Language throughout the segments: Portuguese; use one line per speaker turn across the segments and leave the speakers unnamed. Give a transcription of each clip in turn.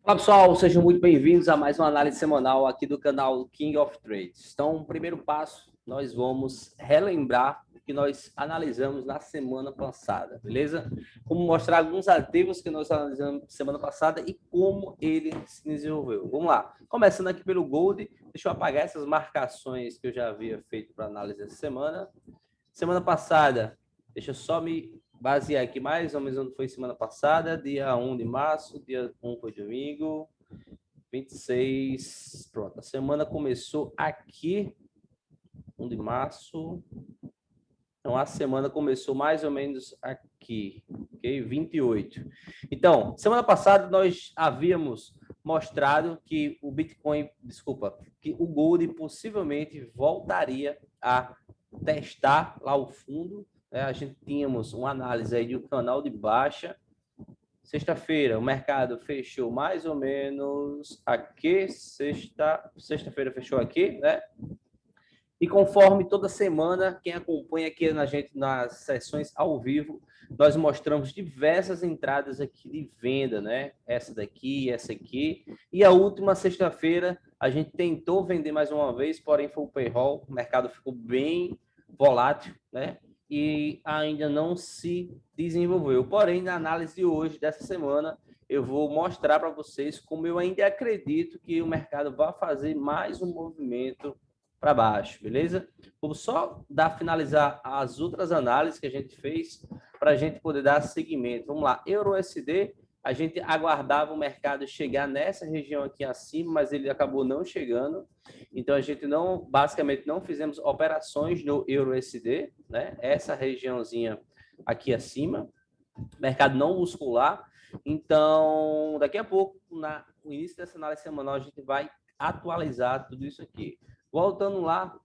Olá pessoal, sejam muito bem-vindos a mais uma análise semanal aqui do canal King of Trades. Então, o primeiro passo, nós vamos relembrar o que nós analisamos na semana passada, beleza? Como mostrar alguns ativos que nós analisamos semana passada e como ele se desenvolveu. Vamos lá, começando aqui pelo Gold, deixa eu apagar essas marcações que eu já havia feito para análise essa semana. Semana passada, deixa eu só me basear aqui mais ou menos onde foi semana passada, dia 1 de março, dia 1 foi domingo, 26, pronto, a semana começou aqui, 1 de março, então a semana começou mais ou menos aqui, ok? 28. Então, semana passada nós havíamos mostrado que o Bitcoin, desculpa, que o Gold possivelmente voltaria a testar lá o fundo, né? A gente tínhamos uma análise aí de um canal de baixa. Sexta-feira o mercado fechou mais ou menos aqui, sexta-feira fechou aqui, né? E conforme toda semana, quem acompanha aqui na gente nas sessões ao vivo, nós mostramos diversas entradas aqui de venda, né? Essa daqui, essa aqui. E a última sexta-feira, a gente tentou vender mais uma vez, porém foi o payroll, o mercado ficou bem volátil, né? E ainda não se desenvolveu. Porém, na análise de hoje, dessa semana, eu vou mostrar para vocês como eu ainda acredito que o mercado vai fazer mais um movimento para baixo, beleza? Vamos só finalizar as outras análises que a gente fez para a gente poder dar seguimento. Vamos lá, EURUSD, a gente aguardava o mercado chegar nessa região aqui acima, mas ele acabou não chegando. Então a gente não, basicamente, não fizemos operações no EURUSD, né? Essa regiãozinha aqui acima, o mercado não buscou lá. Então, daqui a pouco, no início dessa análise semanal, a gente vai atualizar tudo isso aqui. Voltando lá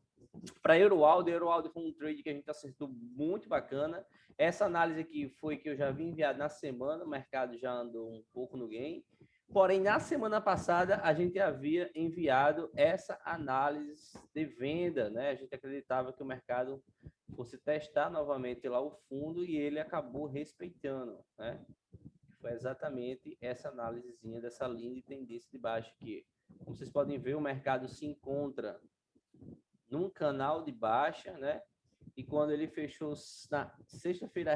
para Euroaldo, Euroaldo foi um trade que a gente acertou muito bacana. Essa análise aqui foi que eu já vi enviado na semana, o mercado já andou um pouco no gain. Porém, na semana passada, a gente havia enviado essa análise de venda, né? A gente acreditava que o mercado fosse testar novamente lá o fundo e ele acabou respeitando, né? Foi exatamente essa análisezinha dessa linha de tendência de baixo aqui. Como vocês podem ver, o mercado se encontra num canal de baixa, né? E quando ele fechou na sexta-feira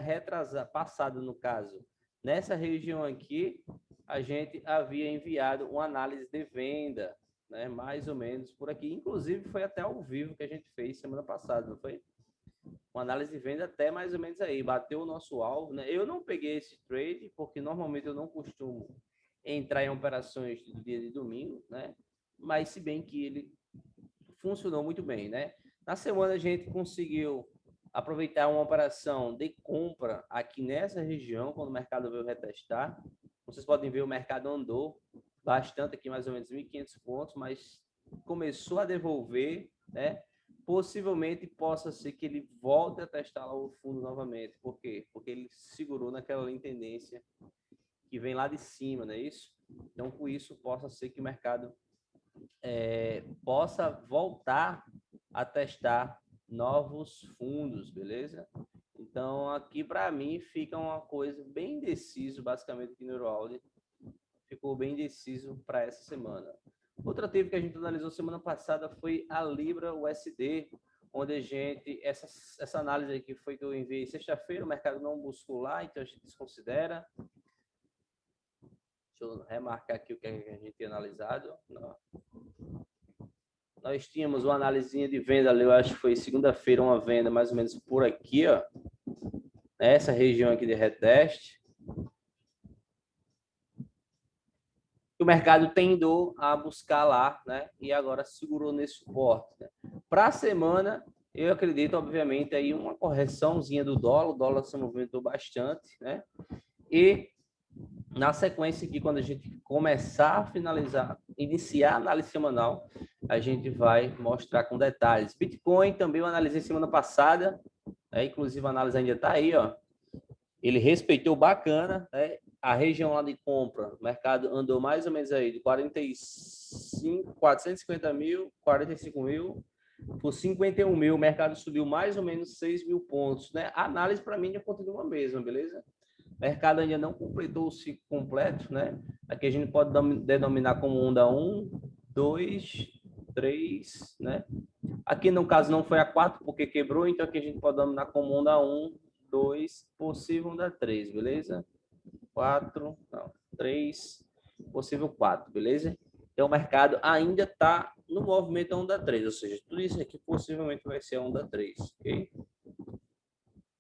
passada, no caso, nessa região aqui, a gente havia enviado uma análise de venda, né? Mais ou menos por aqui. Inclusive, foi até ao vivo que a gente fez semana passada, não foi? Uma análise de venda até mais ou menos aí, bateu o nosso alvo, né? Eu não peguei esse trade, porque normalmente eu não costumo entrar em operações do dia de domingo, né? Mas se bem que ele funcionou muito bem, né? Na semana a gente conseguiu aproveitar uma operação de compra aqui nessa região, quando o mercado veio retestar. Vocês podem ver, o mercado andou bastante aqui, mais ou menos 1.500 pontos, mas começou a devolver, né? Possivelmente possa ser que ele volte a testar lá o fundo novamente. Por quê? Porque ele segurou naquela linha tendência que vem lá de cima, não é isso? Então, com isso, possa ser que o mercado possa voltar a testar novos fundos, beleza? Então, aqui para mim fica uma coisa bem indeciso, basicamente, aqui no Euroaldi. Ficou bem indeciso para essa semana. Outra ativo que a gente analisou semana passada foi a Libra USD, onde a gente, essa análise aqui foi que eu enviei sexta-feira, o mercado não buscou lá, então a gente desconsidera. Deixa eu remarcar aqui o que a gente tinha analisado. Não. Nós tínhamos uma analisinha de venda ali, eu acho que foi segunda-feira, uma venda mais ou menos por aqui, ó. Nessa região aqui de reteste. O mercado tendou a buscar lá, né? E agora segurou nesse suporte. Né? Para a semana, eu acredito, obviamente, aí uma correçãozinha do dólar. O dólar se movimentou bastante, né? E na sequência aqui, quando a gente começar a finalizar, iniciar a análise semanal, a gente vai mostrar com detalhes. Bitcoin também eu analisei semana passada, né? Inclusive a análise ainda está aí, ó. Ele respeitou bacana, né? A região lá de compra, o mercado andou mais ou menos aí de 450 mil, 45 mil, por 51 mil, o mercado subiu mais ou menos 6 mil pontos, né? A análise para mim já continua a mesma, beleza? mercado ainda não completou o ciclo completo, né? Aqui a gente pode denominar como onda 1, 2, 3, né? Aqui no caso não foi a 4 porque quebrou, então aqui a gente pode denominar como onda 1, 2, possível onda 3, beleza? 4, não, 3, possível 4, beleza? Então o mercado ainda está no movimento onda 3, ou seja, tudo isso aqui possivelmente vai ser onda 3, ok?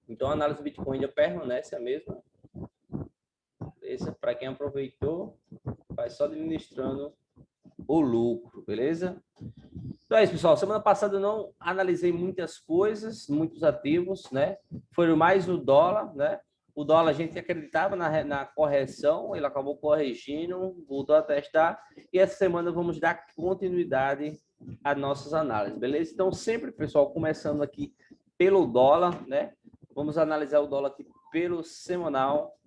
Então a análise do Bitcoin ainda permanece a mesma. Beleza? Para quem aproveitou, vai só administrando o lucro, beleza? Então é isso, pessoal. Semana passada eu não analisei muitas coisas, muitos ativos, né? Foi mais o dólar, né? O dólar a gente acreditava na correção, ele acabou corrigindo, voltou a testar. E essa semana vamos dar continuidade às nossas análises, beleza? Então sempre, pessoal, começando aqui pelo dólar, né? Vamos analisar o dólar aqui pelo semanal.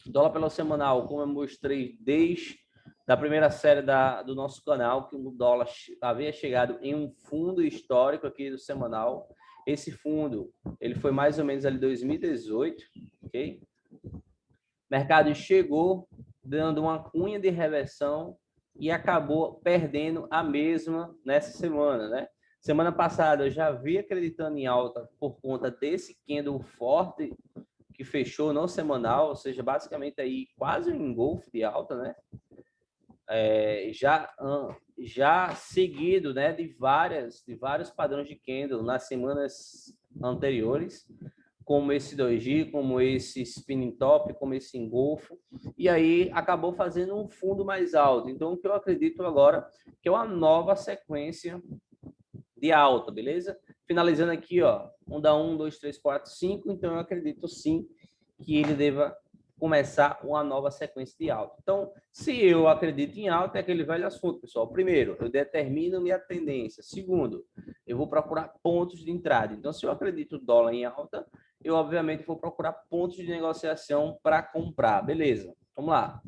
Dólar pelo semanal, como eu mostrei desde a primeira série do nosso canal, que o dólar havia chegado em um fundo histórico aqui do semanal. Esse fundo, ele foi mais ou menos ali 2018, ok? O mercado chegou dando uma cunha de reversão e acabou perdendo a mesma nessa semana, né? Semana passada eu já vi acreditando em alta por conta desse candle forte que fechou no semanal, ou seja, basicamente aí quase um engolfo de alta, né? Já seguido, né, de vários padrões de candle nas semanas anteriores, como esse doji, como esse spinning top, como esse engolfo, e aí acabou fazendo um fundo mais alto. Então, o que eu acredito agora que é uma nova sequência de alta, beleza? Finalizando aqui, ó, onda 1, 2, 3, 4, 5, então eu acredito sim que ele deva começar uma nova sequência de alta. Então, se eu acredito em alta, é aquele velho assunto, pessoal. Primeiro, eu determino minha tendência. Segundo, eu vou procurar pontos de entrada. Então, se eu acredito dólar em alta, eu obviamente vou procurar pontos de negociação para comprar. Beleza, vamos lá.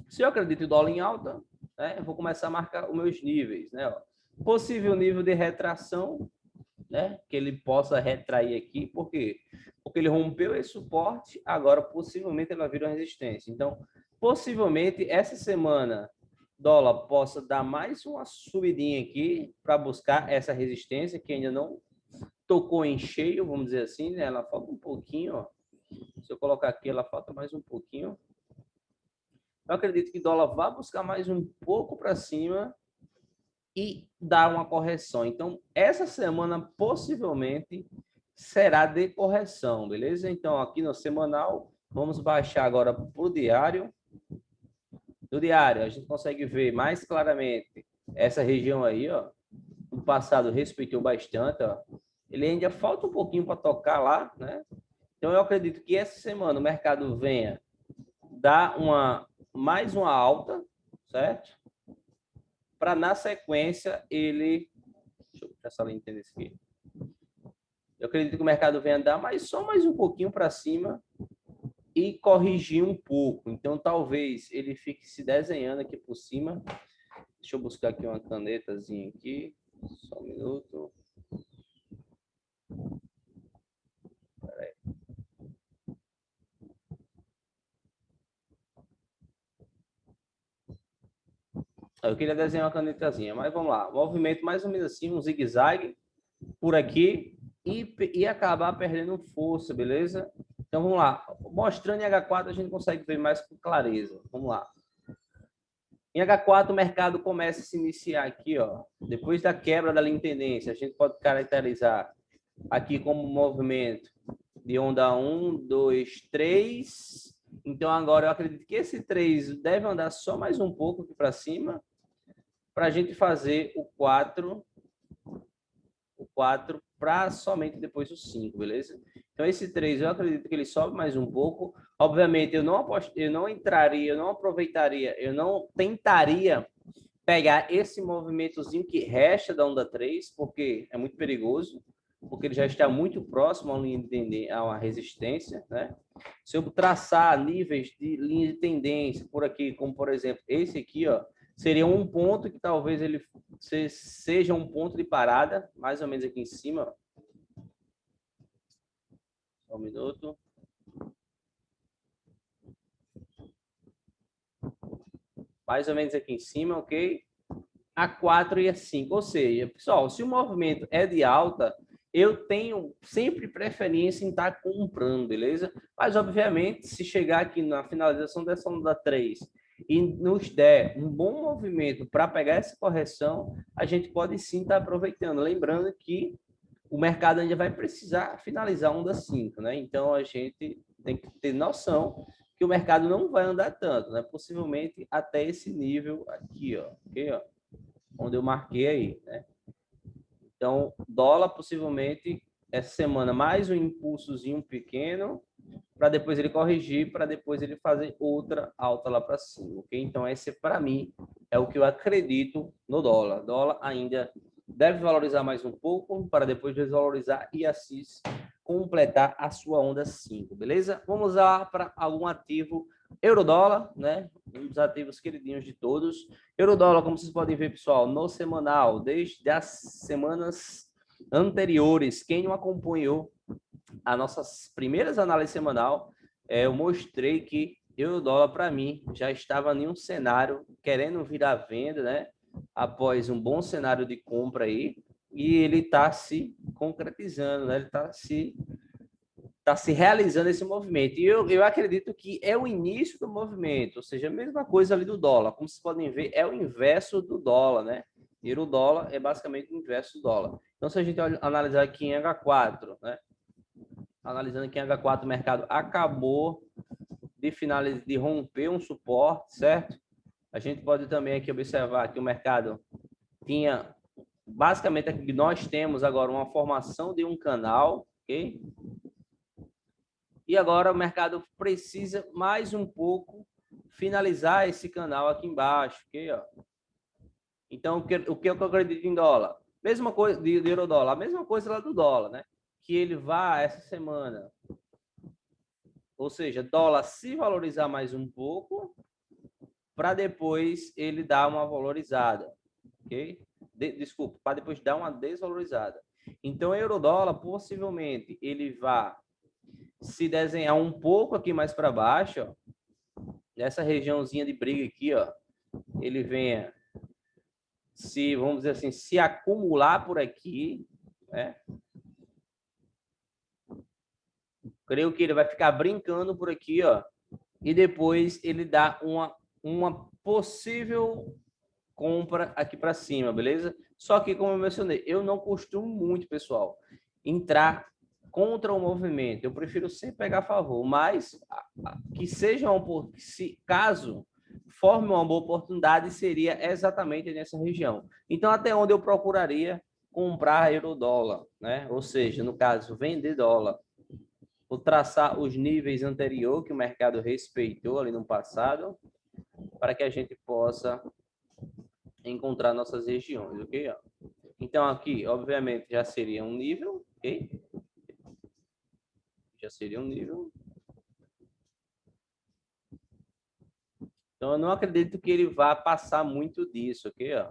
Se eu acredito em dólar em alta, né, eu vou começar a marcar os meus níveis, né? Ó. Possível nível de retração, né? Que ele possa retrair aqui, por quê? Porque ele rompeu esse suporte, agora possivelmente ela vira uma resistência. Então, possivelmente essa semana dólar possa dar mais uma subidinha aqui para buscar essa resistência que ainda não tocou em cheio, vamos dizer assim, né? Ela falta um pouquinho, ó. Se eu colocar aqui, ela falta mais um pouquinho. Eu acredito que dólar vai buscar mais um pouco para cima e dar uma correção. Então, essa semana possivelmente será de correção, beleza? Então, aqui no semanal, vamos baixar agora para o diário. No diário, a gente consegue ver mais claramente essa região aí, ó. No passado respeitou bastante, ó. Ele ainda falta um pouquinho para tocar lá, né? Então, eu acredito que essa semana o mercado venha dar mais uma alta, certo? Para na sequência ele. Deixa eu ver se ela entende isso aqui. Eu acredito que o mercado venha andar só mais um pouquinho para cima e corrigir um pouco. Então, talvez ele fique se desenhando aqui por cima. Deixa eu buscar aqui uma canetazinha aqui. Só um minuto. Peraí. Eu queria desenhar uma canetazinha, mas vamos lá. Movimento mais ou menos assim, um zigue-zague por aqui e acabar perdendo força, beleza? Então vamos lá. Mostrando em H4 a gente consegue ver mais com clareza. Vamos lá. Em H4 o mercado começa a se iniciar aqui, ó. Depois da quebra da linha de tendência, a gente pode caracterizar aqui como movimento de onda 1, 2, 3. Então agora eu acredito que esse 3 deve andar só mais um pouco aqui para cima para a gente fazer o 4 para somente depois o 5, beleza? Então, esse 3 eu acredito que ele sobe mais um pouco. Obviamente, eu não entraria, eu não aproveitaria, eu não tentaria pegar esse movimentozinho que resta da onda 3, porque é muito perigoso, porque ele já está muito próximo a uma resistência, né? Se eu traçar níveis de linha de tendência por aqui, como por exemplo esse aqui, ó, seria um ponto que talvez ele seja um ponto de parada, mais ou menos aqui em cima. Só um minuto. mais ou menos aqui em cima, ok? A 4 e a 5. Ou seja, pessoal, se o movimento é de alta, eu tenho sempre preferência em estar comprando, beleza? Mas, obviamente, se chegar aqui na finalização dessa onda 3 e nos der um bom movimento para pegar essa correção, a gente pode sim estar aproveitando. Lembrando que o mercado ainda vai precisar finalizar a onda 5, né? Então, a gente tem que ter noção que o mercado não vai andar tanto, né? Possivelmente até esse nível aqui, ó, ok, ó, onde eu marquei aí, né? Então, dólar possivelmente essa semana mais um impulsozinho pequeno para depois ele corrigir, para depois ele fazer outra alta lá para cima, ok? Então, esse para mim é o que eu acredito no dólar. Dólar ainda deve valorizar mais um pouco para depois desvalorizar e assim completar a sua onda 5, beleza? Vamos lá para algum ativo eurodólar, né? Um dos ativos queridinhos de todos. Eurodólar, como vocês podem ver, pessoal, no semanal, desde as semanas anteriores, quem não acompanhou as nossas primeiras análises semanal, eu mostrei que eurodólar, para mim, já estava em um cenário querendo vir à venda, né? Após um bom cenário de compra aí, e ele está se concretizando, né? Ele está se realizando esse movimento. E eu acredito que é o início do movimento, ou seja, a mesma coisa ali do dólar. Como vocês podem ver, é o inverso do dólar, né? Euro-dólar é basicamente o inverso do dólar. Então, se a gente analisar aqui em H4, né? Analisando aqui em H4, o mercado acabou de finalizar, de romper um suporte, certo? A gente pode também aqui observar que o mercado tinha, basicamente, aqui nós temos agora uma formação de um canal, ok? E agora o mercado precisa mais um pouco finalizar esse canal aqui embaixo, ok? Ó. Então, o que eu acredito em dólar? Mesma coisa de euro-dólar, a mesma coisa lá do dólar, né? Que ele vá essa semana, ou seja, dólar se valorizar mais um pouco, para depois ele dar uma valorizada, ok? Desculpa, para depois dar uma desvalorizada. Então, euro-dólar, possivelmente, ele vai se desenhar um pouco aqui mais para baixo, ó, nessa regiãozinha de briga aqui, ó, ele venha se, vamos dizer assim, se acumular por aqui, né? Creio que ele vai ficar brincando por aqui, ó, e depois ele dá uma possível compra aqui para cima, beleza? Só que, como eu mencionei, eu não costumo muito, pessoal, entrar contra o movimento. Eu prefiro sempre pegar a favor, mas que seja caso forme uma boa oportunidade, seria exatamente nessa região. Então, até onde eu procuraria comprar euro-dólar, né? Ou seja, no caso, vender dólar. Vou traçar os níveis anteriores que o mercado respeitou ali no passado, para que a gente possa encontrar nossas regiões, ok? Então, aqui, obviamente, já seria um nível, ok? Já seria um nível. Então, eu não acredito que ele vá passar muito disso, ok?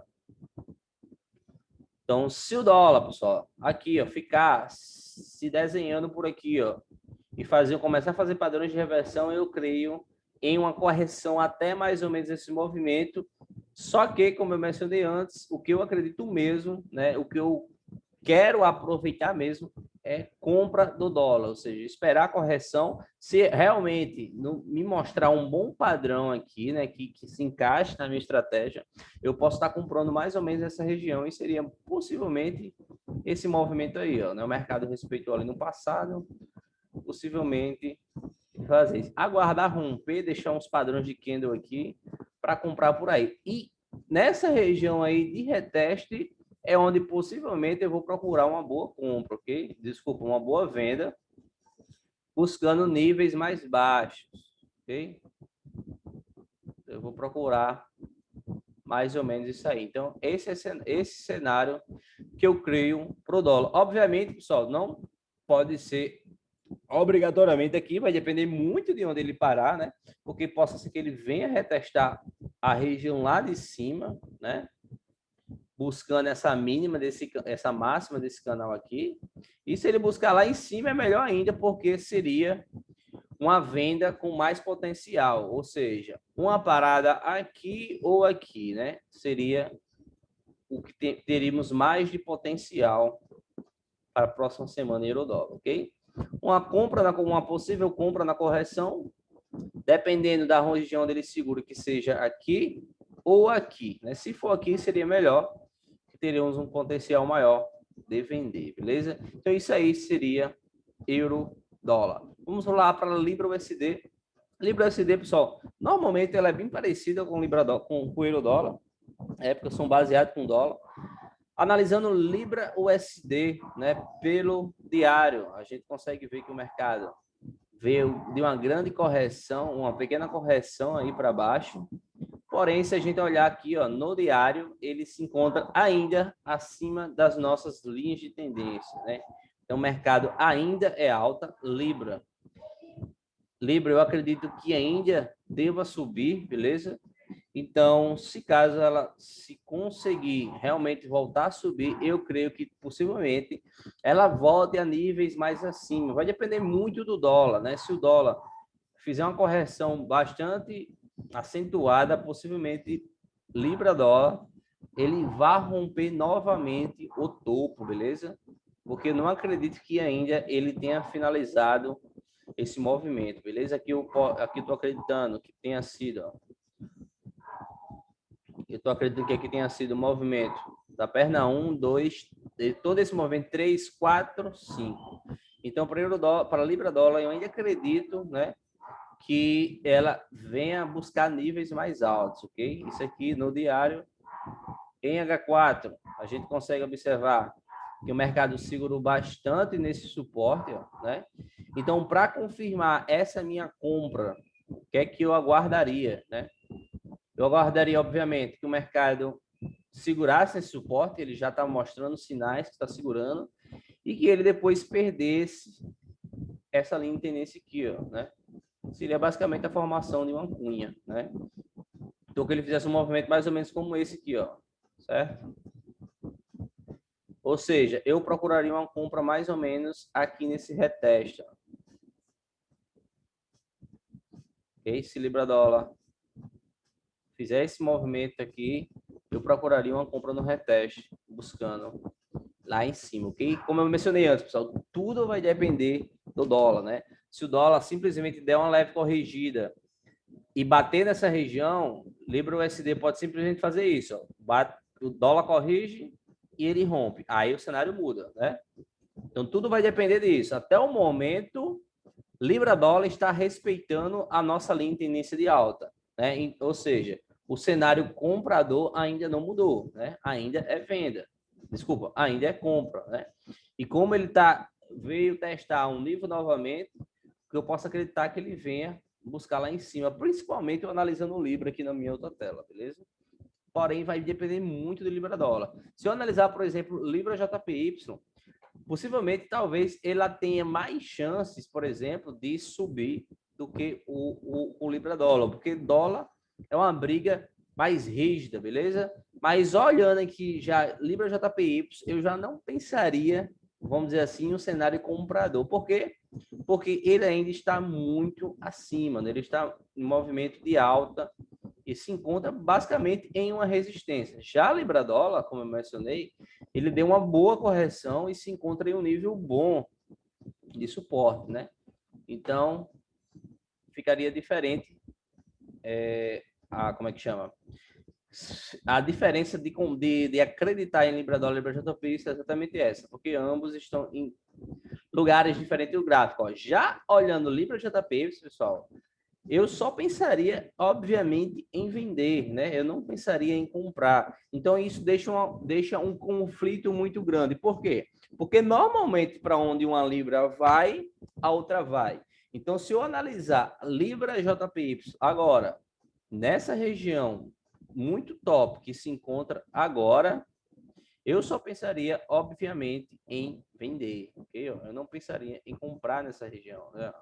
Então, se o dólar, pessoal, aqui, ó, ficar se desenhando por aqui, ó, e começar a fazer padrões de reversão, eu creio em uma correção até mais ou menos esse movimento. Só que, como eu mencionei antes, o que eu acredito mesmo, né, o que eu quero aproveitar mesmo é compra do dólar, ou seja, esperar a correção, se realmente me mostrar um bom padrão aqui, né, que se encaixe na minha estratégia, eu posso estar comprando mais ou menos essa região e seria possivelmente esse movimento aí, ó, né? O mercado respeitou ali no passado, possivelmente fazer isso. Aguardar romper, deixar uns padrões de candle aqui para comprar por aí. E nessa região aí de reteste é onde possivelmente eu vou procurar uma boa compra, ok? Desculpa, uma boa venda, buscando níveis mais baixos, ok? Eu vou procurar mais ou menos isso aí. Então, esse cenário que eu creio para o dólar. Obviamente, pessoal, não pode ser obrigatoriamente aqui, vai depender muito de onde ele parar, né? Porque possa ser que ele venha retestar a região lá de cima, né? Buscando essa mínima essa máxima desse canal aqui. E se ele buscar lá em cima é melhor ainda, porque seria uma venda com mais potencial, ou seja, uma parada aqui ou aqui, né? Seria o que teríamos mais de potencial para a próxima semana em euro-dólar, ok? Uma possível compra na correção, dependendo da região onde ele segura, que seja aqui ou aqui, né? Se for aqui, seria melhor, que teríamos um potencial maior de vender, beleza? Então, isso aí seria euro-dólar. Vamos lá para a Libra-USD. Libra-USD, pessoal, normalmente ela é bem parecida com o euro-dólar, porque são baseados com dólar. Analisando Libra-USD, né, pelo diário, a gente consegue ver que o mercado veio de uma grande correção, uma pequena correção aí para baixo. Porém, se a gente olhar aqui, ó, no diário, ele se encontra ainda acima das nossas linhas de tendência, né? Então, o mercado ainda é alta. Libra, eu acredito que ainda deva subir, beleza? Então, se caso ela se conseguir realmente voltar a subir, eu creio que possivelmente ela volte a níveis mais acima. Vai depender muito do dólar, né? Se o dólar fizer uma correção bastante acentuada, possivelmente Libra-dólar, ele vai romper novamente o topo, beleza? Porque eu não acredito que ainda ele tenha finalizado esse movimento, beleza? Aqui eu estou acreditando que tenha sido, ó, eu estou acreditando que aqui tenha sido o movimento da perna 1, 2, todo esse movimento 3, 4, 5. Então, para Libra-dólar, eu ainda acredito, né, que ela venha buscar níveis mais altos, ok? Isso aqui no diário. Em H4, a gente consegue observar que o mercado segurou bastante nesse suporte, ó, né? Então, para confirmar essa minha compra, o que é que eu aguardaria, né? Eu aguardaria, obviamente, que o mercado segurasse esse suporte, ele já está mostrando sinais que está segurando, e que ele depois perdesse essa linha de tendência aqui, ó, né? Seria basicamente a formação de uma cunha, né? Então, que ele fizesse um movimento mais ou menos como esse aqui, ó, certo? Ou seja, eu procuraria uma compra mais ou menos aqui nesse reteste, ó. Ok? Se Libra-dólar fizer esse movimento aqui, eu procuraria uma compra no reteste, buscando lá em cima, ok? Como eu mencionei antes, pessoal, tudo vai depender do dólar, né? Se o dólar simplesmente der uma leve corrigida e bater nessa região, Libra-USD pode simplesmente fazer isso, ó. O dólar corrige e ele rompe. Aí o cenário muda, né? Então, tudo vai depender disso. Até o momento, Libra-dólar está respeitando a nossa linha de tendência de alta, né? Ou seja, o cenário comprador ainda não mudou, né? Ainda é venda. Desculpa, ainda é compra, né? E como ele veio testar um nível novamente, que eu posso acreditar que ele venha buscar lá em cima, principalmente eu analisando o Libra aqui na minha outra tela, beleza? Porém, vai depender muito do Libra-dólar. Se eu analisar, por exemplo, Libra-JPY, possivelmente, talvez, ela tenha mais chances, por exemplo, de subir do que o Libra-dólar, porque dólar é uma briga mais rígida, beleza? Mas olhando aqui já Libra-JPY, eu já não pensaria, vamos dizer assim, um cenário comprador. Por quê? Porque ele ainda está muito acima, né? Ele está em movimento de alta e se encontra basicamente em uma resistência. Já Libra-dólar, como eu mencionei, ele deu uma boa correção e se encontra em um nível bom de suporte, né? Então, ficaria diferente, como é que chama? A diferença de acreditar em Libra-dólar e Libra-JPY é exatamente essa, porque ambos estão em lugares diferentes do gráfico. Ó. Já olhando Libra-JPY, pessoal, eu só pensaria, obviamente, em vender, né? Eu não pensaria em comprar. Então, isso deixa um conflito muito grande. Por quê? Porque, normalmente, para onde uma Libra vai, a outra vai. Então, se eu analisar Libra JPY agora, nessa região muito top que se encontra agora, eu só pensaria, obviamente, em vender, ok? Eu não pensaria em comprar nessa região, né?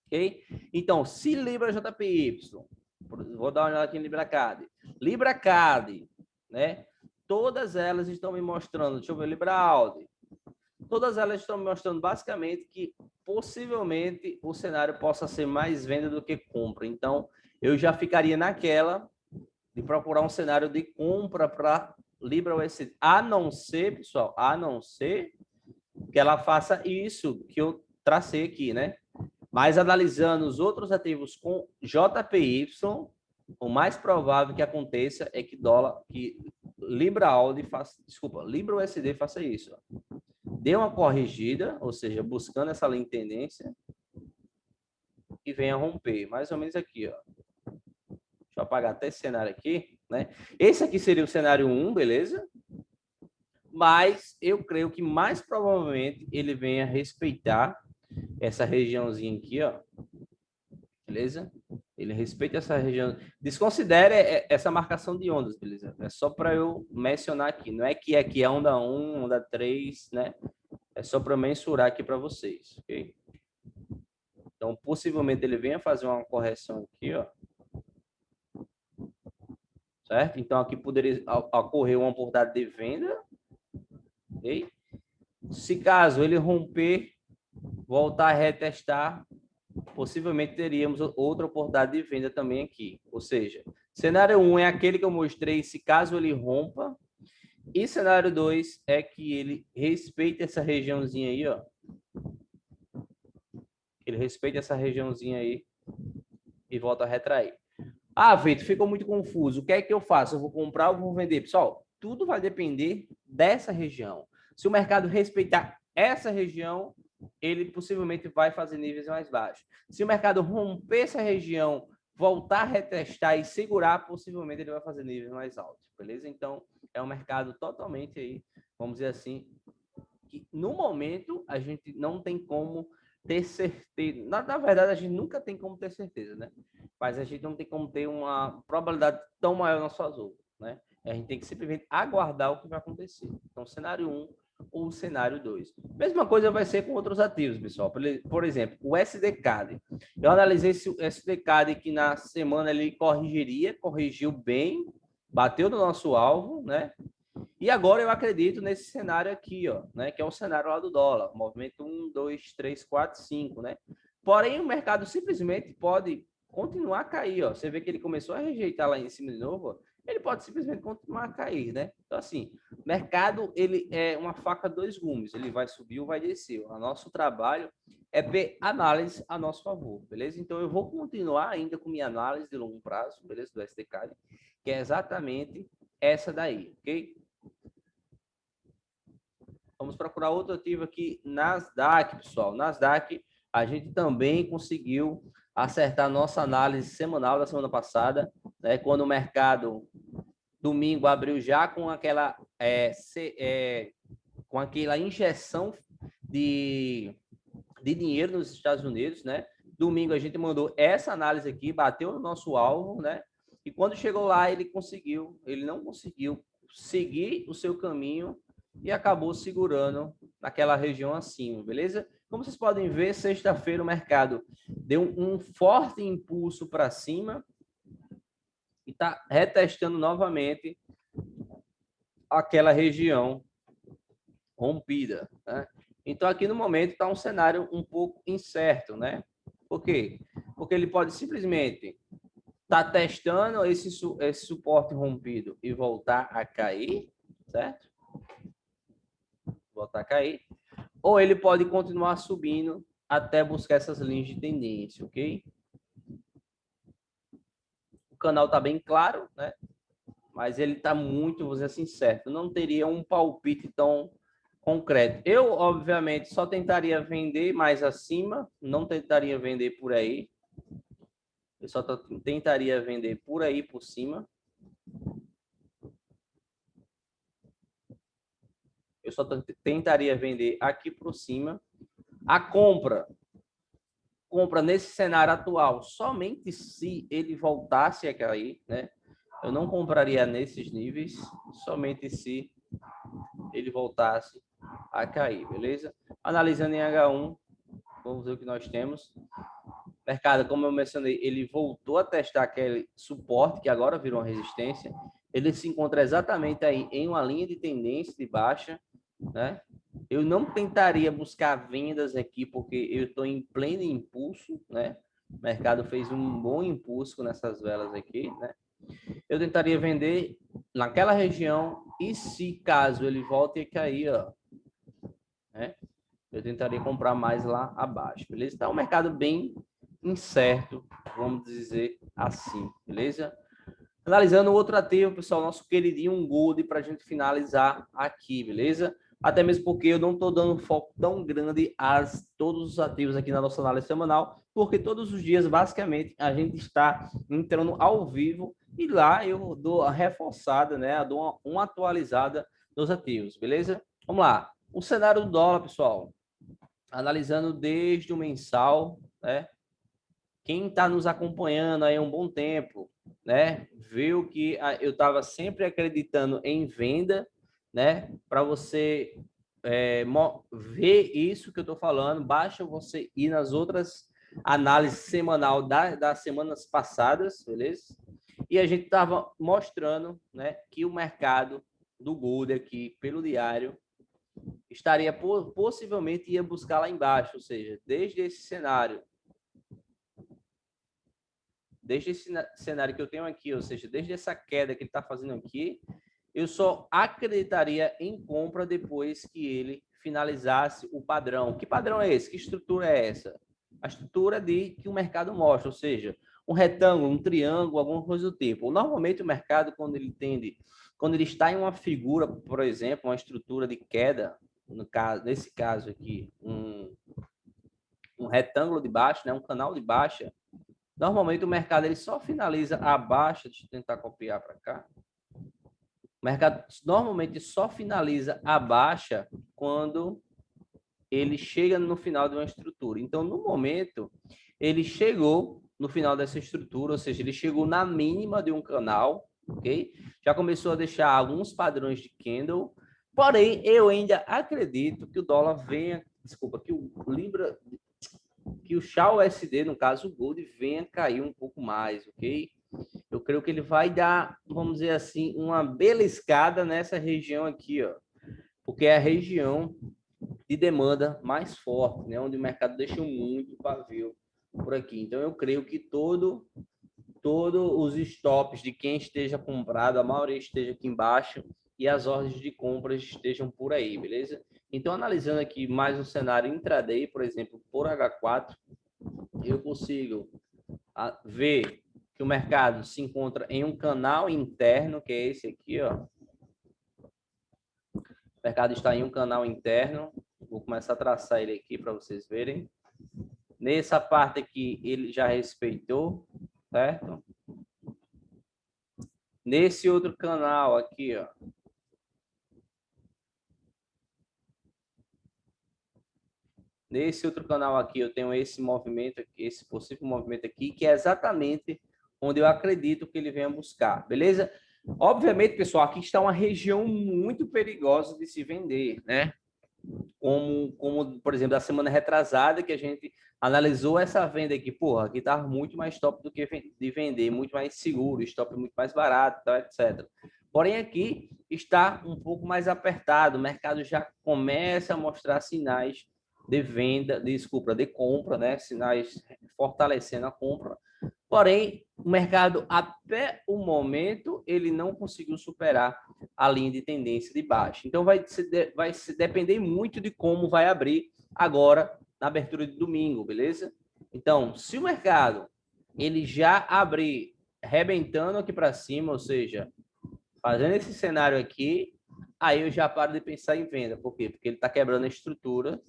Ok? Então, se Libra JPY, vou dar uma olhada aqui em LibraCAD. LibraCAD, né? Todas elas estão me mostrando, deixa eu ver, LibraAudio. Todas elas estão me mostrando basicamente que possivelmente o cenário possa ser mais venda do que compra. Então, eu já ficaria naquela de procurar um cenário de compra para Libra USD. A não ser, pessoal, a não ser que ela faça isso que eu tracei aqui, né? Mas analisando os outros ativos com JPY, o mais provável que aconteça é que Libra Audi faça, desculpa, Libra USD faça isso. Ó. Dê uma corrigida, ou seja, buscando essa linha de tendência e venha romper, mais ou menos aqui, ó. Deixa eu apagar até esse cenário aqui, né? Esse aqui seria o cenário 1, beleza? Mas eu creio que mais provavelmente ele venha respeitar essa regiãozinha aqui, ó. Beleza? Ele respeita essa região. Desconsidere essa marcação de ondas, beleza? É só para eu mencionar aqui. Não é que aqui é onda 1, onda 3, né? É só para mensurar aqui para vocês, ok? Então, possivelmente ele venha fazer uma correção aqui, ó. Certo? Então, aqui poderia ocorrer uma oportunidade de venda. Ok? Se caso ele romper, voltar a retestar, possivelmente teríamos outra oportunidade de venda também aqui. Ou seja, cenário 1 é aquele que eu mostrei, se caso ele rompa. E cenário 2 é que ele respeite essa regiãozinha aí, ó. Ele respeita essa regiãozinha aí e volta a retrair. Ah, Vitor, ficou muito confuso. O que é que eu faço? Eu vou comprar ou vou vender? Pessoal, tudo vai depender dessa região. Se o mercado respeitar essa região, ele possivelmente vai fazer níveis mais baixos. Se o mercado romper essa região, voltar a retestar e segurar, possivelmente ele vai fazer níveis mais altos, beleza? Então, é um mercado totalmente aí, vamos dizer assim, que no momento a gente não tem como ter certeza. Na verdade, a gente nunca tem como ter certeza, né? Mas a gente não tem como ter uma probabilidade tão maior no azul, né? A gente tem que simplesmente aguardar o que vai acontecer. Então, cenário 1 ou cenário 2. Mesma coisa vai ser com outros ativos, pessoal. Por exemplo, o SDCAD. Eu analisei esse SDCAD que na semana ele corrigiu bem, bateu no nosso alvo, né? E agora eu acredito nesse cenário aqui, ó, né? Que é o cenário lá do dólar. Movimento 1, 2, 3, 4, 5, né? Porém, o mercado simplesmente pode continuar a cair, ó. Você vê que ele começou a rejeitar lá em cima de novo, ó. Ele pode simplesmente continuar a cair, né? Então, assim, mercado, ele é uma faca dois gumes. Ele vai subir ou vai descer. O nosso trabalho é ver análise a nosso favor, beleza? Então, eu vou continuar ainda com minha análise de longo prazo, beleza? Do SDCAD, que é exatamente essa daí, ok? Vamos procurar outro ativo aqui, Nasdaq, pessoal. Nasdaq, a gente também conseguiu acertar nossa análise semanal da semana passada, né? Quando o mercado domingo abriu já com aquela injeção de dinheiro nos Estados Unidos, né? Domingo a gente mandou essa análise aqui, bateu no nosso alvo, né? E quando chegou lá, ele não conseguiu seguir o seu caminho e acabou segurando naquela região acima, beleza? Como vocês podem ver, sexta-feira o mercado deu um forte impulso para cima e está retestando novamente aquela região rompida, né? Então, aqui no momento está um cenário um pouco incerto, né? Por quê? Porque ele pode simplesmente estar testando esse suporte rompido e voltar a cair, certo? Voltar a cair. Ou ele pode continuar subindo até buscar essas linhas de tendência, ok? O canal está bem claro, né? Mas ele está muito, vou dizer assim, certo. Não teria um palpite tão concreto. Eu, obviamente, só tentaria vender mais acima, não tentaria vender por aí. Eu só tentaria vender por aí, por cima. Eu só tentaria vender aqui por cima. A compra nesse cenário atual, somente se ele voltasse a cair, né? Eu não compraria nesses níveis, somente se ele voltasse a cair, beleza? Analisando em H1, vamos ver o que nós temos. Mercado, como eu mencionei, ele voltou a testar aquele suporte, que agora virou uma resistência. Ele se encontra exatamente aí em uma linha de tendência de baixa, né? Eu não tentaria buscar vendas aqui, porque eu estou em pleno impulso, né? O mercado fez um bom impulso nessas velas aqui, né? Eu tentaria vender naquela região e se caso ele volte a cair, ó, né? Eu tentaria comprar mais lá abaixo, beleza? Então, é um mercado bem incerto, vamos dizer assim, beleza? Analisando outro ativo, pessoal, nosso queridinho um Gold para a gente finalizar aqui, beleza? Até mesmo porque eu não estou dando foco tão grande a todos os ativos aqui na nossa análise semanal, porque todos os dias, basicamente, a gente está entrando ao vivo e lá eu dou a reforçada, né? Eu dou uma atualizada nos ativos, beleza? Vamos lá. O cenário do dólar, pessoal, analisando desde o mensal, né? Quem está nos acompanhando aí há um bom tempo, né, viu que eu estava sempre acreditando em venda, né, para você ver isso que eu estou falando, basta você ir nas outras análises semanal das semanas passadas, beleza? E a gente estava mostrando, né, que o mercado do Gold aqui, pelo diário, estaria possivelmente ia buscar lá embaixo, ou seja, desde esse cenário que eu tenho aqui, ou seja, desde essa queda que ele está fazendo aqui, eu só acreditaria em compra depois que ele finalizasse o padrão. Que padrão é esse? Que estrutura é essa? A estrutura de que o mercado mostra, ou seja, um retângulo, um triângulo, alguma coisa do tipo. Normalmente o mercado, quando ele está em uma figura, por exemplo, uma estrutura de queda, nesse caso aqui, um retângulo de baixa, né, um canal de baixa. Normalmente o mercado ele só finaliza a baixa, deixa eu tentar copiar para cá. O mercado normalmente só finaliza a baixa quando ele chega no final de uma estrutura. Então, no momento, ele chegou no final dessa estrutura, ou seja, ele chegou na mínima de um canal, ok? Já começou a deixar alguns padrões de candle, porém, eu ainda acredito que o dólar venha, desculpa, que o Libra, que o XAU-USD, no caso o Gold, venha cair um pouco mais, ok? Eu creio que ele vai dar, vamos dizer assim, uma beliscada nessa região aqui, ó, porque é a região de demanda mais forte, né, onde o mercado deixa muito pavio por aqui. Então eu creio que todos os stops de quem esteja comprado, a maioria esteja aqui embaixo e as ordens de compras estejam por aí, beleza? Então analisando aqui mais um cenário intraday, por exemplo, por H4, eu consigo ver que o mercado se encontra em um canal interno, que é esse aqui, ó. O mercado está em um canal interno. Vou começar a traçar ele aqui para vocês verem. Nessa parte aqui, ele já respeitou, certo? Nesse outro canal aqui, ó. Nesse outro canal aqui, eu tenho esse movimento aqui, esse possível movimento aqui, que é exatamente onde eu acredito que ele venha buscar, beleza? Obviamente, pessoal, aqui está uma região muito perigosa de se vender, né? Como por exemplo, a semana retrasada, que a gente analisou essa venda aqui, porra, aqui tá muito mais top do que de vender, muito mais seguro, stop muito mais barato, tá, etc. Porém, aqui está um pouco mais apertado, o mercado já começa a mostrar sinais de venda, desculpa, de compra, né? Sinais fortalecendo a compra. Porém, o mercado, até o momento, ele não conseguiu superar a linha de tendência de baixa. Então, vai se depender muito de como vai abrir agora na abertura de domingo, beleza? Então, se o mercado ele já abrir rebentando aqui para cima, ou seja, fazendo esse cenário aqui, aí eu já paro de pensar em venda. Por quê? Porque ele está quebrando a estrutura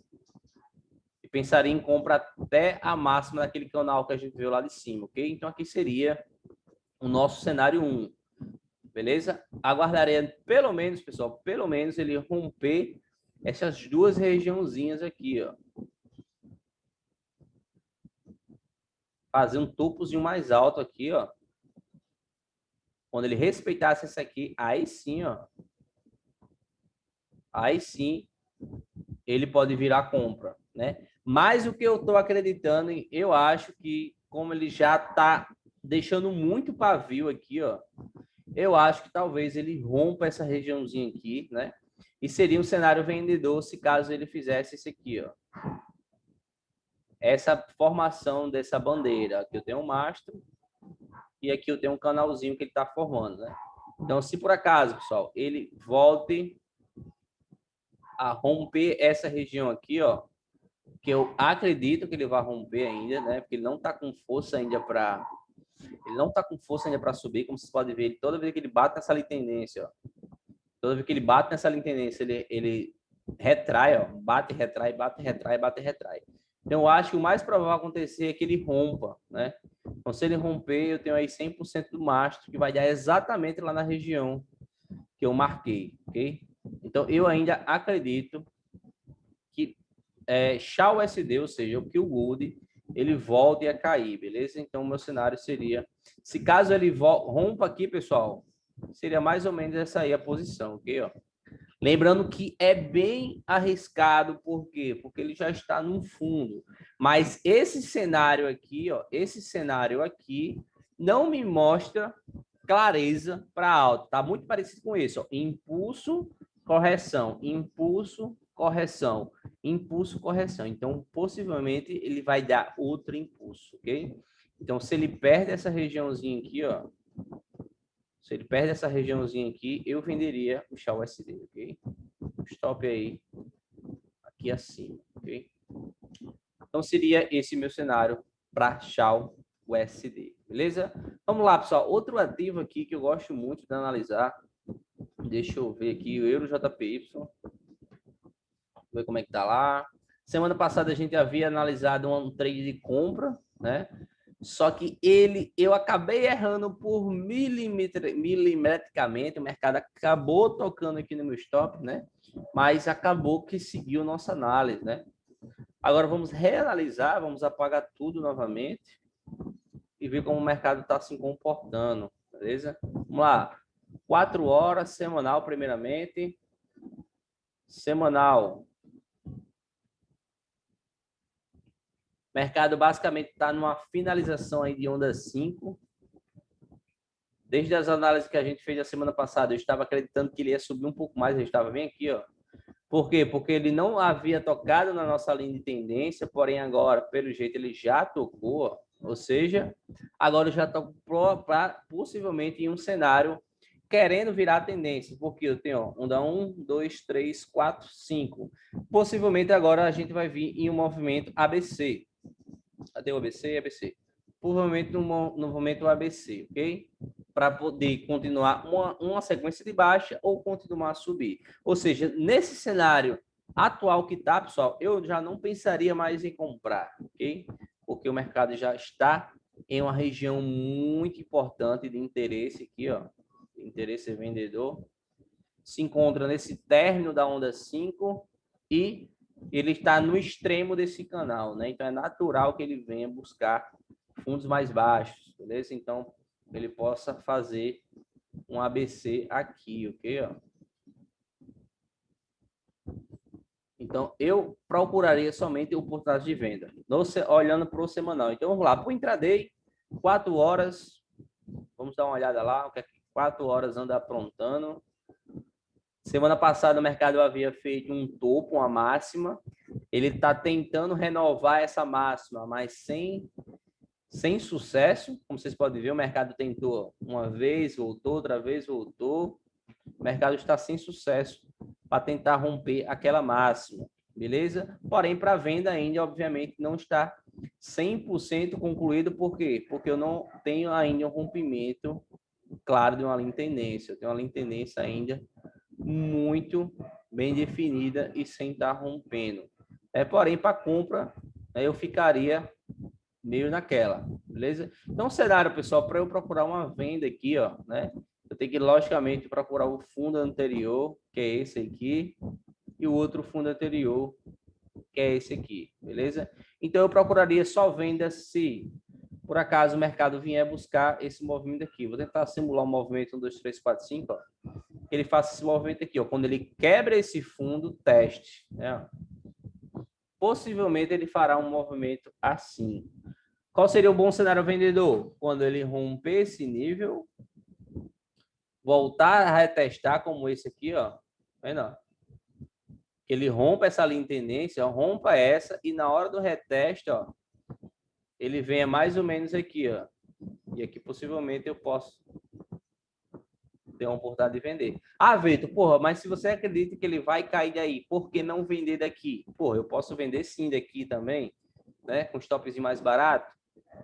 e pensaria em compra até a máxima daquele canal que a gente viu lá de cima, ok? Então, aqui seria o nosso cenário 1. Beleza? Aguardarei pelo menos, pessoal, pelo menos ele romper essas duas regiãozinhas aqui, ó. Fazer um topozinho mais alto aqui, ó. Quando ele respeitasse essa aqui, aí sim, ó. Aí sim, ele pode virar compra, né? Mas o que eu estou acreditando, eu acho que como ele já está deixando muito pavio aqui, ó, eu acho que talvez ele rompa essa regiãozinha aqui, né? E seria um cenário vendedor se caso ele fizesse esse aqui, ó. Essa formação dessa bandeira. Aqui eu tenho um mastro e aqui eu tenho um canalzinho que ele está formando, né? Então, se por acaso, pessoal, ele volte a romper essa região aqui, ó, que eu acredito que ele vai romper ainda, né? Porque ele não está com força ainda para subir, como vocês podem ver, toda vez que ele bate nessa linha de tendência, ó, toda vez que ele bate nessa linha de tendência, ele retrai, ó, bate, retrai, bate, retrai, bate, retrai. Então, eu acho que o mais provável acontecer é que ele rompa, né? Então, se ele romper, eu tenho aí 100% do mastro, que vai dar exatamente lá na região que eu marquei, ok? Então, eu ainda acredito que XAUSD, ou seja, o que o Gold, ele volte a cair, beleza? Então, o meu cenário seria, se caso ele rompa aqui, pessoal, seria mais ou menos essa aí a posição, ok? Ó. Lembrando que é bem arriscado, por quê? Porque ele já está no fundo. Mas esse cenário aqui, ó, esse cenário aqui não me mostra clareza para alta. Tá muito parecido com esse, ó. Impulso, correção, impulso, correção, impulso, correção. Então, possivelmente ele vai dar outro impulso, ok? Então, se ele perde essa regiãozinha aqui, ó, se ele perde essa regiãozinha aqui, eu venderia o XAUSD, ok? Stop aí, aqui acima, ok? Então, seria esse meu cenário para XAUSD, beleza? Vamos lá, pessoal. Outro ativo aqui que eu gosto muito de analisar. Deixa eu ver aqui, o EuroJPY. Ver como é que tá lá. Semana passada a gente havia analisado um trade de compra, né? Só que eu acabei errando por milimetricamente, o mercado acabou tocando aqui no meu stop, né? Mas acabou que seguiu nossa análise, né? Agora vamos reanalisar, vamos apagar tudo novamente e ver como o mercado está se comportando, beleza? Vamos lá. 4 horas, semanal primeiramente. Semanal. O mercado basicamente está numa finalização aí de onda 5. Desde as análises que a gente fez a semana passada, eu estava acreditando que ele ia subir um pouco mais, ele estava bem aqui, ó. Por quê? Porque ele não havia tocado na nossa linha de tendência, porém agora, pelo jeito, ele já tocou, ó. Ou seja, agora já tocou possivelmente em um cenário querendo virar a tendência, porque eu tenho ó, onda 1, 2, 3, 4, 5. Possivelmente agora a gente vai vir em um movimento ABC. Cadê o ABC? ABC. Provavelmente no movimento ABC, ok? Para poder continuar uma sequência de baixa ou continuar a subir. Ou seja, nesse cenário atual que está, pessoal, eu já não pensaria mais em comprar, ok? Porque o mercado já está em uma região muito importante de interesse aqui, ó. Interesse vendedor. Se encontra nesse término da onda 5 e ele está no extremo desse canal, né? Então é natural que ele venha buscar fundos mais baixos, beleza? Então ele possa fazer um ABC aqui, ok? Ó. Então eu procuraria somente oportunidades de venda, olhando para o semanal. Então vamos lá, para o intraday, 4 horas, vamos dar uma olhada lá, o que 4 horas anda aprontando. Semana passada o mercado havia feito um topo, uma máxima. Ele está tentando renovar essa máxima, mas sem sucesso. Como vocês podem ver, o mercado tentou uma vez, voltou, outra vez, voltou. O mercado está sem sucesso para tentar romper aquela máxima, beleza? Porém, para venda ainda, obviamente, não está 100% concluído. Por quê? Porque eu não tenho ainda um rompimento claro de uma linha de tendência. Eu tenho uma linha de tendência ainda muito bem definida e sem estar rompendo. Porém, para compra, eu ficaria meio naquela, beleza? Então, cenário, pessoal, para eu procurar uma venda aqui, ó, né? Eu tenho que, logicamente, procurar o fundo anterior, que é esse aqui, e o outro fundo anterior, que é esse aqui, beleza? Então, eu procuraria só venda se, por acaso, o mercado vier buscar esse movimento aqui. Vou tentar simular um movimento 1, 2, 3, 4, 5, ó. Ele faça esse movimento aqui, ó. Quando ele quebra esse fundo, teste, né? Possivelmente ele fará um movimento assim. Qual seria o bom cenário vendedor? Quando ele romper esse nível, voltar a retestar como esse aqui, ó. Vendo? ele rompa essa linha de tendência, rompa essa, e na hora do reteste, ó, ele venha mais ou menos aqui, ó. E aqui possivelmente eu posso ter uma oportunidade de vender. Ah, Vitor, porra, mas se você acredita que ele vai cair daí, por que não vender daqui? Porra, eu posso vender sim daqui também, né? Com stopzinho mais barato,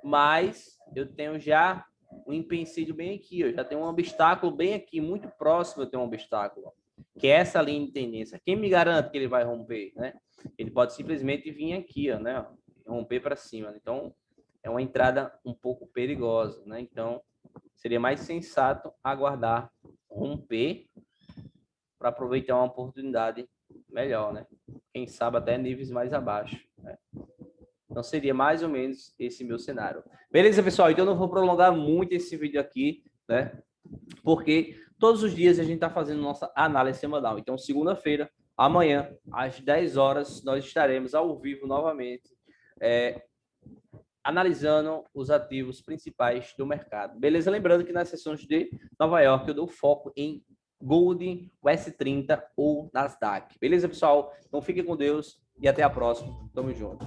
mas eu tenho já um empecilho bem aqui, eu já tenho um obstáculo bem aqui, muito próximo eu tenho um obstáculo, que é essa linha de tendência. Quem me garante que ele vai romper, né? Ele pode simplesmente vir aqui, ó, né? Romper para cima. Então, é uma entrada um pouco perigosa, né? Então, seria mais sensato aguardar romper para aproveitar uma oportunidade melhor, né? Quem sabe até níveis mais abaixo, né? Então, seria mais ou menos esse meu cenário. Beleza, pessoal? Então, eu não vou prolongar muito esse vídeo aqui, né? Porque todos os dias a gente está fazendo nossa análise semanal. Então, segunda-feira, amanhã, às 10 horas, nós estaremos ao vivo novamente, analisando os ativos principais do mercado. Beleza? Lembrando que nas sessões de Nova York eu dou foco em Gold, o S30 ou Nasdaq. Beleza, pessoal? Então, fiquem com Deus e até a próxima. Tamo junto.